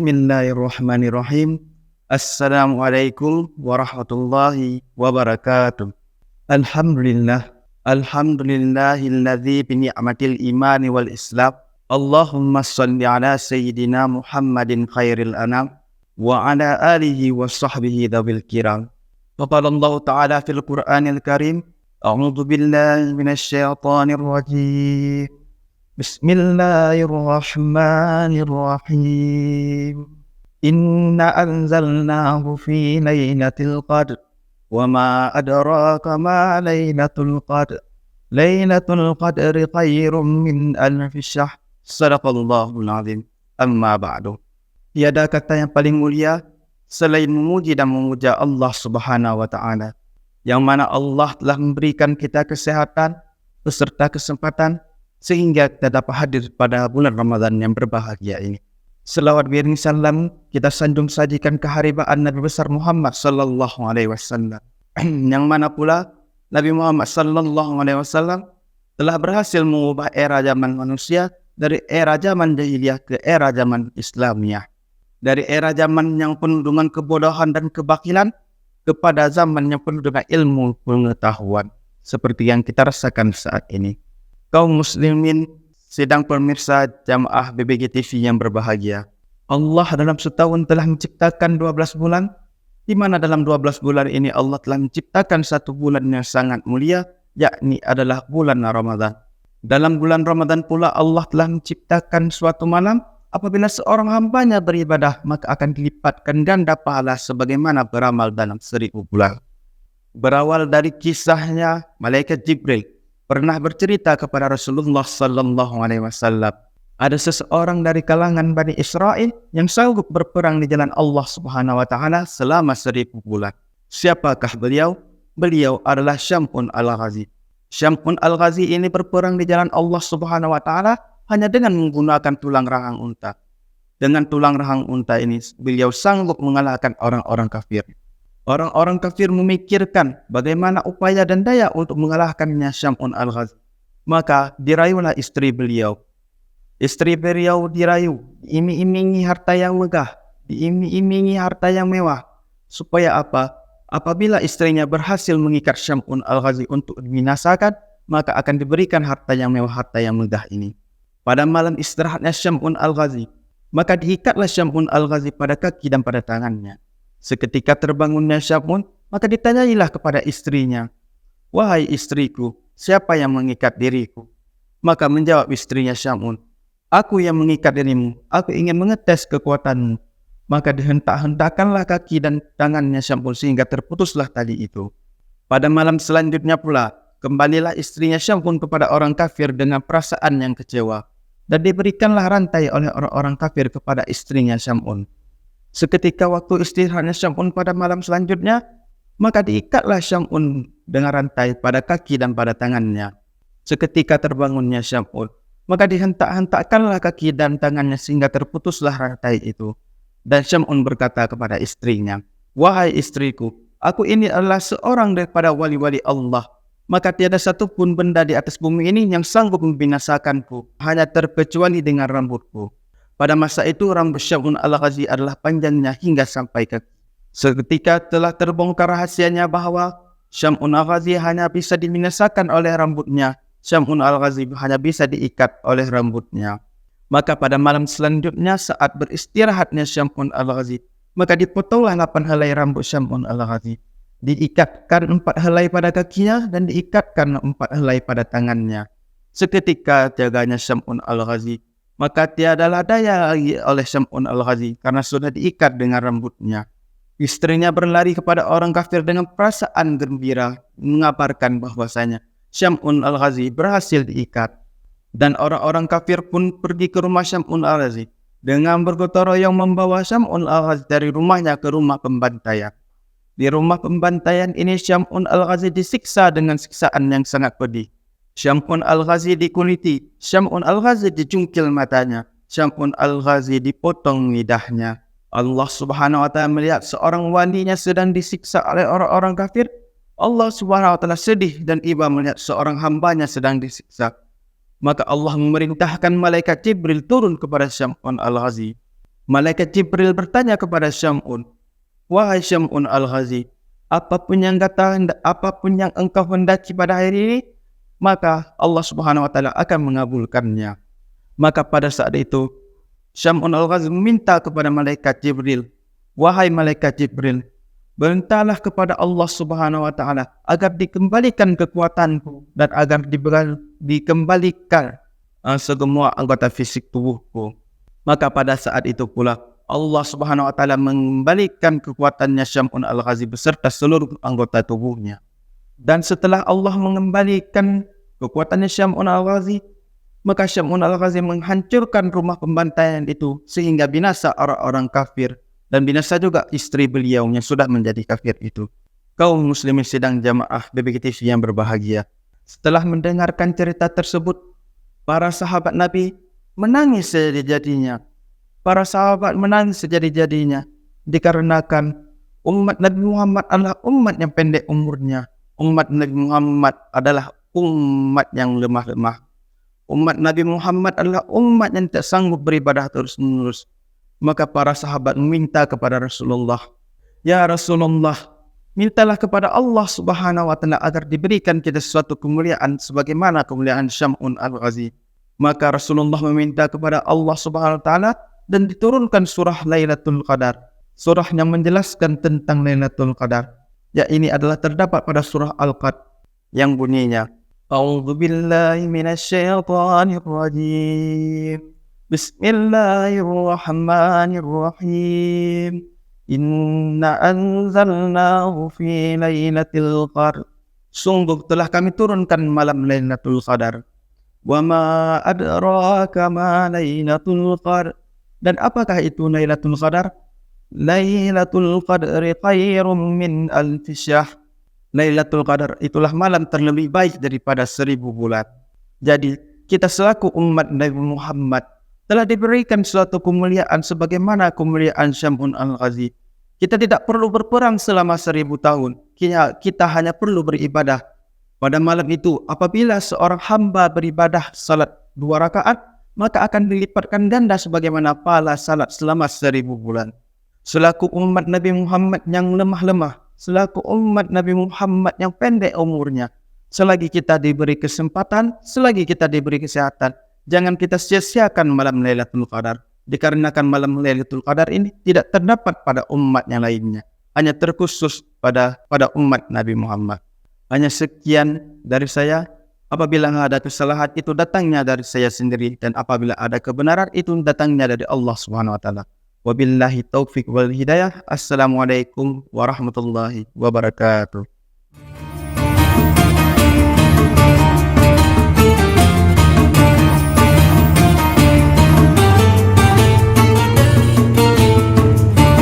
Bismillahirrahmanirrahim. Assalamualaikum warahmatullahi wabarakatuh. Alhamdulillah. Alhamdulillahilladzi bi ni'matil imani wal islam. Allahumma shalli ala sayyidina Muhammadin khairil anam wa ala alihi wa sahbihi dzawil kiram. Qala Allah Ta'ala fil Qur'anil Karim, a'udzu billahi minasy syaithanir rajim. Bismillahirrahmanirrahim. Inna anzalnahu fi lailatul qadr wa ma adraka ma lailatul qadr. Lailatul qadri khairum min alfi syahr. Shadaqallahul azim. Amma ba'du. Tiada kata yang paling mulia selain memuji dan memuja Allah Subhanahu wa taala, yang mana Allah telah memberikan kita kesehatan beserta kesempatan sehingga kita dapat hadir pada bulan Ramadan yang berbahagia ini. Selawat beriring salam kita sanjung sajikan keharibaan Nabi besar Muhammad sallallahu alaihi wasallam. Yang mana pula Nabi Muhammad sallallahu alaihi wasallam telah berhasil mengubah era zaman manusia dari era zaman jahiliyah ke era zaman Islamiyah. Dari era zaman yang penuh dengan kebodohan dan kebakilan kepada zaman yang penuh dengan ilmu pengetahuan seperti yang kita rasakan saat ini. Kaum muslimin sedang pemirsa jamaah BBG TV yang berbahagia. Allah dalam setahun telah menciptakan 12 bulan, di mana dalam 12 bulan ini Allah telah menciptakan satu bulan yang sangat mulia, yakni adalah bulan Ramadan. Dalam bulan Ramadan pula Allah telah menciptakan suatu malam, apabila seorang hambanya beribadah, maka akan dilipatkan ganda pahala sebagaimana beramal dalam 1000 bulan. Berawal dari kisahnya malaikat Jibril pernah bercerita kepada Rasulullah sallallahu alaihi wasallam, ada seseorang dari kalangan Bani Israel yang sanggup berperang di jalan Allah Subhanahu wa taala selama 1000 bulan. Siapakah beliau? Beliau adalah Syam'un al-Ghazi. Syam'un al-Ghazi ini berperang di jalan Allah Subhanahu wa taala hanya dengan menggunakan tulang rahang unta. Dengan tulang rahang unta ini beliau sanggup mengalahkan orang-orang kafir. Orang-orang kafir memikirkan bagaimana upaya dan daya untuk mengalahkannya Syam'un al-Ghazi. Maka dirayulah istri beliau. Istri beliau dirayu, diiming-imingi harta yang megah, diiming-imingi harta yang mewah. Supaya apa? Apabila istrinya berhasil mengikat Syam'un al-Ghazi untuk dibinasakan, maka akan diberikan harta yang mewah, harta yang megah ini. Pada malam istirahatnya Syam'un al-Ghazi, maka diikatlah Syam'un al-Ghazi pada kaki dan pada tangannya. Seketika terbangunnya Syam'un, maka ditanyailah kepada istrinya, "Wahai istriku, siapa yang mengikat diriku?" Maka menjawab istrinya Syam'un, "Aku yang mengikat dirimu, aku ingin mengetes kekuatanmu." Maka dihentak-hentakanlah kaki dan tangannya Syam'un sehingga terputuslah tali itu. Pada malam selanjutnya pula, kembalilah istrinya Syam'un kepada orang kafir dengan perasaan yang kecewa. Dan diberikanlah rantai oleh orang-orang kafir kepada istrinya Syam'un. Seketika waktu istirahatnya Syam'un pada malam selanjutnya, maka diikatlah Syam'un dengan rantai pada kaki dan pada tangannya. Seketika terbangunnya Syam'un, maka dihentak-hentakkanlah kaki dan tangannya sehingga terputuslah rantai itu. Dan Syam'un berkata kepada istrinya, "Wahai istriku, aku ini adalah seorang daripada wali-wali Allah. Maka tiada satupun benda di atas bumi ini yang sanggup membinasakanku, hanya terkecuali dengan rambutku." Pada masa itu rambut Syam'un al-Ghazi adalah panjangnya hingga sampai ke. Seketika telah terbongkar rahasianya bahwa Syam'un al-Ghazi hanya bisa dibinasakan oleh rambutnya. Syam'un al-Ghazi hanya bisa diikat oleh rambutnya. Maka pada malam selanjutnya saat beristirahatnya Syam'un al-Ghazi, maka dipotonglah 8 helai rambut Syam'un al-Ghazi. Diikatkan 4 helai pada kakinya dan diikatkan 4 helai pada tangannya. Seketika jaganya Syam'un al-Ghazi, maka tiadalah daya lagi oleh Syam'un al-Ghazi karena sudah diikat dengan rambutnya. Istrinya berlari kepada orang kafir dengan perasaan gembira mengabarkan bahwasanya Syam'un al-Ghazi berhasil diikat. Dan orang-orang kafir pun pergi ke rumah Syam'un al-Ghazi dengan bergotong royong membawa Syam'un al-Ghazi dari rumahnya ke rumah pembantaian. Di rumah pembantaian ini Syam'un al-Ghazi disiksa dengan siksaan yang sangat pedih. Syam'un al-Ghazi dikuliti, Syam'un al-Ghazi dijungkil matanya, Syam'un al-Ghazi dipotong lidahnya. Allah Subhanahu wa taala melihat seorang walinya sedang disiksa oleh orang-orang kafir. Allah Subhanahu wa taala sedih dan iba melihat seorang hambanya sedang disiksa. Maka Allah memerintahkan malaikat Jibril turun kepada Syam'un al-Ghazi. Malaikat Jibril bertanya kepada Syam'un, "Wahai Syam'un Al-Ghazi, apapun yang engkau hendaki pada hari ini, maka Allah Subhanahu wa taala akan mengabulkannya." Maka pada saat itu Syam'un Al-Ghazi meminta kepada malaikat Jibril, "Wahai malaikat Jibril, bermintalah kepada Allah Subhanahu wa taala agar dikembalikan kekuatanku dan agar dikembalikan semua anggota fisik tubuhku." Maka pada saat itu pula Allah Subhanahu wa taala mengembalikan kekuatannya Syam'un Al-Ghazi beserta seluruh anggota tubuhnya. Dan setelah Allah mengembalikan kekuatannya Syam'un Al-Ghazi, maka Syam'un Al-Ghazi menghancurkan rumah pembantaian itu sehingga binasa orang-orang kafir dan binasa juga istri beliau yang sudah menjadi kafir itu. Kaum muslimin sidang jamaah BBK TV yang berbahagia, setelah mendengarkan cerita tersebut, para sahabat Nabi menangis sejadi-jadinya. Para sahabat menangis sejadi-jadinya dikarenakan umat Nabi Muhammad adalah umat yang pendek umurnya. Umat Nabi Muhammad adalah umat yang lemah-lemah. Umat Nabi Muhammad adalah umat yang tak sanggup beribadah terus-menerus. Maka para sahabat meminta kepada Rasulullah, "Ya Rasulullah, mintalah kepada Allah Subhanahu wa taala agar diberikan kita suatu kemuliaan sebagaimana kemuliaan Syam'un Al-Ghazi." Maka Rasulullah meminta kepada Allah Subhanahu wa taala dan diturunkan surah Lailatul Qadar. Surah yang menjelaskan tentang Lailatul Qadar. Ya, ini adalah terdapat pada surah Al-Qadr yang bunyinya, "A'udzu billahi minasyaitonir rajim. Bismillahirrahmanirrahim. Inna anzalnahu fi Lailatul Qadar." Sungguh telah kami turunkan malam Lailatul Qadar. "Wa ma adraka ma Lailatul Qadar." Dan apakah itu Lailatul Qadar? Lailatul Qadri khairum min alfi syahr. Lailatul Qadar itulah malam terlebih baik daripada 1000 bulan. Jadi kita selaku umat Nabi Muhammad telah diberikan suatu kemuliaan sebagaimana kemuliaan Syam'un Al-Ghazi. Kita tidak perlu berperang selama 1000 tahun. Kita hanya perlu beribadah. Pada malam itu, apabila seorang hamba beribadah salat 2 rakaat, maka akan dilipatkan ganda sebagaimana pahala salat selama 1000 bulan. Selaku umat Nabi Muhammad yang lemah-lemah, selaku umat Nabi Muhammad yang pendek umurnya, selagi kita diberi kesempatan, selagi kita diberi kesehatan, jangan kita sia-siakan malam Lailatul Qadar. Dikarenakan malam Lailatul Qadar ini tidak terdapat pada umat yang lainnya, hanya terkhusus pada umat Nabi Muhammad. Hanya sekian dari saya. Apabila ada kesalahan itu datangnya dari saya sendiri, dan apabila ada kebenaran itu datangnya dari Allah Subhanahu wa taala. Wabillahi taufik wal hidayah. Assalamualaikum warahmatullahi wabarakatuh.